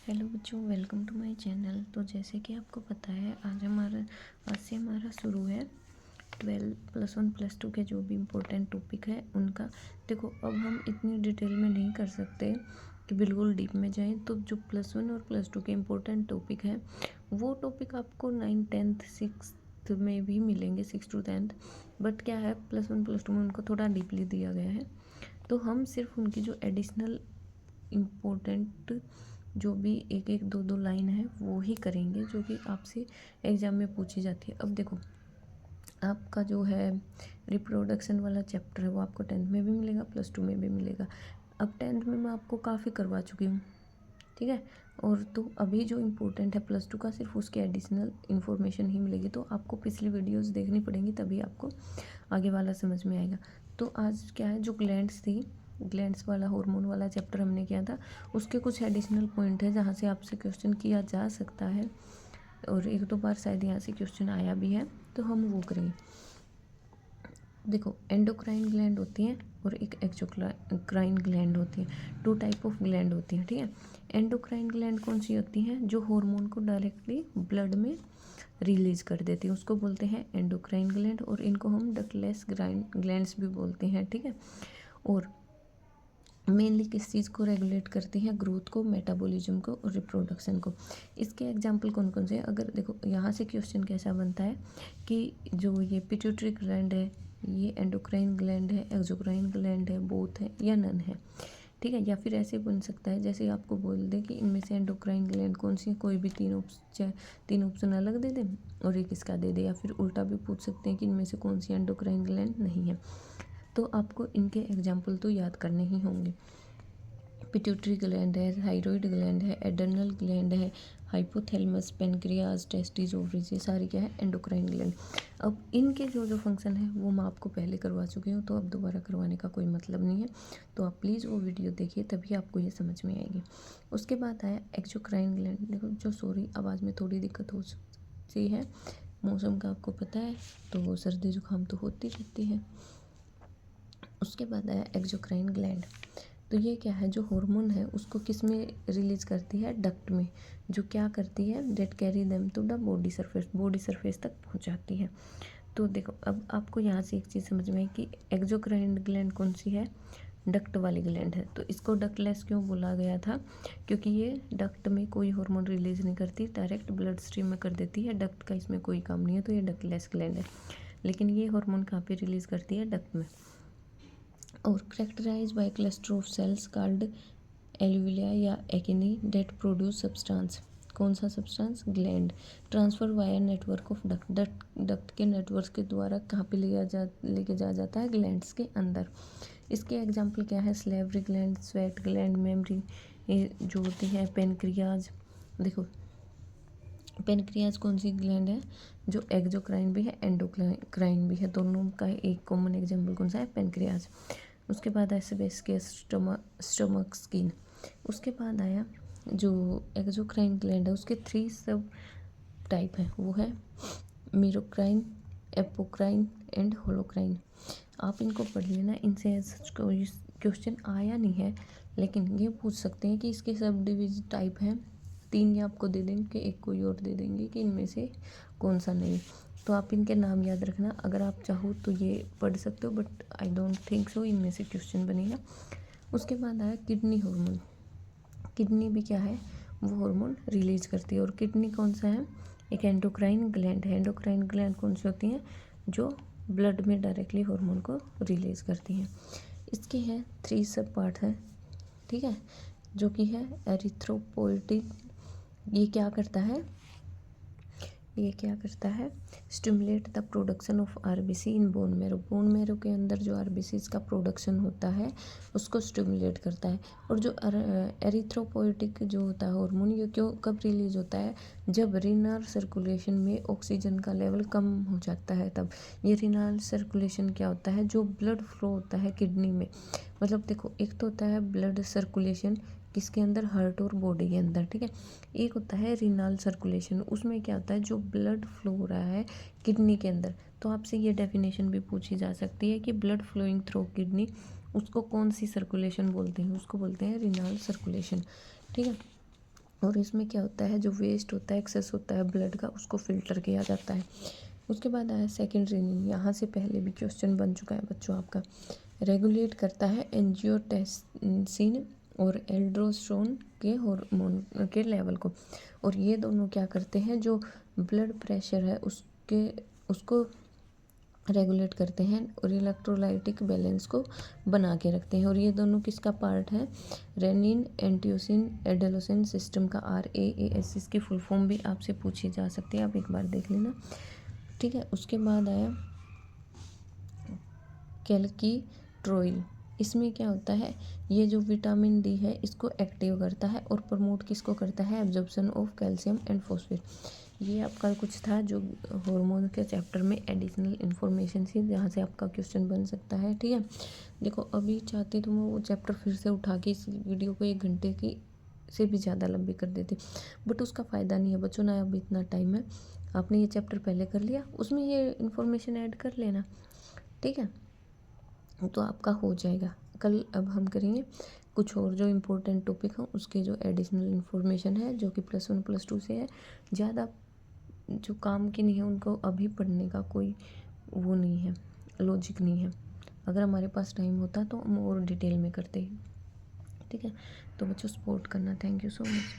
Hello बच्चों, welcome to my channel. तो जैसे कि आपको पता है आज से हमारा शुरू है 12+1+2 के जो भी इम्पोर्टेंट टॉपिक है उनका। देखो, अब हम इतनी डिटेल में नहीं कर सकते कि बिल्कुल डीप में जाएं। तो जो +1 और +2 के इम्पोर्टेंट टॉपिक है वो टॉपिक आपको 9th 10th 6th में भी मिलेंगे, 6 to 10th। बट क्या है, +1+2 में उनको थोड़ा डीपली दिया गया है। तो हम सिर्फ उनकी जो एडिशनल इम्पोर्टेंट जो भी एक एक दो दो लाइन है वो ही करेंगे, जो कि आपसे एग्ज़ाम में पूछी जाती है। अब देखो, आपका जो है रिप्रोडक्शन वाला चैप्टर है वो आपको 10th में भी मिलेगा, +2 में भी मिलेगा। अब 10th में मैं आपको काफ़ी करवा चुकी हूँ, ठीक है। और तो अभी जो इम्पोर्टेंट है +2 का, सिर्फ उसके एडिशनल इन्फॉर्मेशन ही मिलेगी। तो आपको पिछली वीडियोस देखनी पड़ेंगी, तभी आपको आगे वाला समझ में आएगा। तो आज क्या है, जो ग्लैंड्स थी, ग्लैंड्स वाला हार्मोन वाला चैप्टर हमने किया था, उसके कुछ एडिशनल पॉइंट है जहाँ से आपसे क्वेश्चन किया जा सकता है, और एक दो बार शायद यहाँ से क्वेश्चन आया भी है, तो हम वो करेंगे। देखो, एंडोक्राइन ग्लैंड होती हैं और एक एक्सोक्राइन ग्लैंड होती है। 2 टाइप ऑफ ग्लैंड होती हैं, ठीक है। एंडोक्राइन ग्लैंड कौन सी होती हैं? जो हार्मोन को डायरेक्टली ब्लड में रिलीज कर देती है, उसको बोलते हैं एंडोक्राइन ग्लैंड। और इनको हम डक्टलेस ग्लैंड्स भी बोलते हैं, ठीक है। और मेनली किस चीज़ को रेगुलेट करती हैं? ग्रोथ को, मेटाबॉलिज्म को और रिप्रोडक्शन को। इसके एग्जांपल कौन कौन से हैं? अगर देखो, यहाँ से क्वेश्चन कैसा बनता है कि जो ये पिट्यूटरी ग्लैंड है, ये एंडोक्राइन ग्लैंड है, एक्सोक्राइन ग्लैंड है, बोथ है या नन है, ठीक है। या फिर ऐसे बन सकता है, जैसे आपको बोल दें कि इनमें से एंडोक्राइन ग्लैंड कौन सी है, कोई भी तीन ऑप्शन अलग दे दें और एक इसका दे दे। या फिर उल्टा भी पूछ सकते हैं कि इनमें से कौन सी एंडोक्राइन ग्लैंड नहीं है। तो आपको इनके एग्जाम्पल तो याद करने ही होंगे। पिट्यूटरी ग्लैंड है, थायराइड ग्लैंड है, एड्रेनल ग्लैंड है, हाइपोथैलेमस, पेनक्रियाज, टेस्टिस, ओवरीज, ये सारी क्या है? Endocrine gland. अब इनके जो जो फंक्शन है वो मैं आपको पहले करवा चुकी हूँ, तो अब दोबारा करवाने का कोई मतलब नहीं है। तो आप प्लीज़ वो वीडियो देखिए, तभी आपको ये समझ में आएगी। उसके बाद आया एक्सोक्राइन ग्लैंड। देखो, आवाज़ में थोड़ी दिक्कत हो सकती है, मौसम का आपको पता है, तो सर्दी जुकाम तो होती रहती है। उसके बाद आया एक्सोक्राइन ग्लैंड। तो ये क्या है, जो हार्मोन है उसको किस में रिलीज करती है? डक्ट में। जो क्या करती है? That carry them to the body surface तक पहुंचाती है। तो देखो, अब आपको यहाँ से एक चीज़ समझ में आई कि एक्सोक्राइन ग्लैंड कौन सी है? डक्ट वाली ग्लैंड है। तो इसको डक्टलेस क्यों बोला गया था? क्योंकि ये डक्ट में कोई हार्मोन रिलीज नहीं करती, डायरेक्ट ब्लड स्ट्रीम में कर देती है। डक्ट का इसमें कोई काम नहीं है, तो ये डक्टलेस ग्लैंड है। लेकिन ये हार्मोन कहाँ पे रिलीज करती है? डक्ट में। और characterise by cluster of cells called alveoli या एक्नी डेट प्रोड्यूस सब्सटेंस। कौन सा substance? Gland. Transfer via network of duct के नेटवर्क के द्वारा कहाँ पे लेके जाया जाता है? ग्लैंड्स के अंदर। इसके एग्जांपल क्या है? Salivary gland, sweat gland, memory जो होती है, पेनक्रियाज। देखो, पेनक्रियाज कौन सी ग्लैंड है? जो एक्सोक्राइन भी है, एंडोक्राइन भी है, दोनों का एक कॉमन एग्जांपल कौन सा है? पेनक्रियाज। उसके बाद आया सेबेस्कियस स्टमक स्किन। उसके बाद आया जो एक्सोक्राइन ग्लैंड है, उसके 3 सब टाइप है। वो है मीरोक्राइन, एपोक्राइन एंड होलोक्राइन। आप इनको पढ़ लेना, इनसे कोई क्वेश्चन आया नहीं है, लेकिन ये पूछ सकते हैं कि इसके सब डिविज टाइप हैं। 3 ये आपको दे देंगे कि एक कोई और दे देंगे कि इनमें से कौन सा नहीं। तो आप इनके नाम याद रखना, अगर आप चाहो तो ये पढ़ सकते हो, but I don't think so इनमें से क्वेश्चन बनेगा। उसके बाद आया किडनी हार्मोन। किडनी भी क्या है? वो हार्मोन रिलीज करती है। और किडनी कौन सा है? एक एंडोक्राइन ग्लैंड है। एंडोक्राइन ग्लैंड कौन सी होती हैं? जो ब्लड में डायरेक्टली हार्मोन को रिलीज करती हैं। इसके हैं 3 सब पार्ट है, ठीक है। जो कि है एरिथ्रोपोइटिन। ये क्या करता है? Stimulate the production of RBC in bone marrow. Bone marrow के अंदर जो आरबीसीज का प्रोडक्शन होता है उसको स्टिमुलेट करता है। और जो एरिथ्रोपोइटिक जो होता है हार्मोन, ये कब रिलीज होता है? जब रीनल सर्कुलेशन में ऑक्सीजन का लेवल कम हो जाता है, तब। ये रीनल सर्कुलेशन क्या होता है? जो ब्लड फ्लो होता है किडनी में। मतलब देखो, एक तो होता है ब्लड सर्कुलेशन किसके अंदर? हार्ट और बॉडी के अंदर, ठीक है। एक होता है रीनल सर्कुलेशन, उसमें क्या होता है? जो ब्लड फ्लो हो रहा है किडनी के अंदर। तो आपसे ये डेफिनेशन भी पूछी जा सकती है कि ब्लड फ्लोइंग थ्रू किडनी, उसको कौन सी सर्कुलेशन बोलते हैं? उसको बोलते हैं रीनल सर्कुलेशन, ठीक है। और इसमें क्या होता है, जो वेस्ट होता है, एक्सेस होता है ब्लड का, उसको फिल्टर किया जाता है। उसके बाद आया सेकेंडरी रीनिन। यहाँ से पहले भी क्वेश्चन बन चुका है बच्चों आपका। रेगुलेट करता है एंजियोटेंसिन और एल्ड्रोस्टेरोन के हार्मोन के लेवल को। और ये दोनों क्या करते हैं, जो ब्लड प्रेशर है उसको रेगुलेट करते हैं और इलेक्ट्रोलाइटिक बैलेंस को बना के रखते हैं। और ये दोनों किसका पार्ट है, रेनिन एंजियोटेंसिन एडेनोसिन सिस्टम का, RAAS। इसकी फुल फॉर्म भी आपसे पूछी जा सकती है, आप एक बार देख लेना, ठीक है। उसके बाद आया कैल्किट्रोइल। इसमें क्या होता है, ये जो विटामिन डी है इसको एक्टिव करता है और प्रमोट किसको करता है, absorption of calcium and phosphate. ये आपका कुछ था जो हार्मोन के चैप्टर में एडिशनल इन्फॉर्मेशन थी, जहाँ से आपका क्वेश्चन बन सकता है, ठीक है। देखो अभी चाहती तो मैं वो चैप्टर फिर से उठा के इस वीडियो को 1 घंटे की से भी ज़्यादा लंबी कर देती, बट उसका फ़ायदा नहीं है बच्चों ना। अब इतना टाइम है, आपने ये चैप्टर पहले कर लिया, उसमें ये इन्फॉर्मेशन ऐड कर लेना, ठीक है, तो आपका हो जाएगा। कल अब हम करेंगे कुछ और जो इम्पोर्टेंट टॉपिक हैं उसके जो एडिशनल इन्फॉर्मेशन है, जो कि +1 +2 से है। ज़्यादा जो काम की नहीं है उनको अभी पढ़ने का कोई वो नहीं है, लॉजिक नहीं है। अगर हमारे पास टाइम होता तो हम और डिटेल में करते, ठीक है। तो बच्चों सपोर्ट करना, थैंक यू सो मच।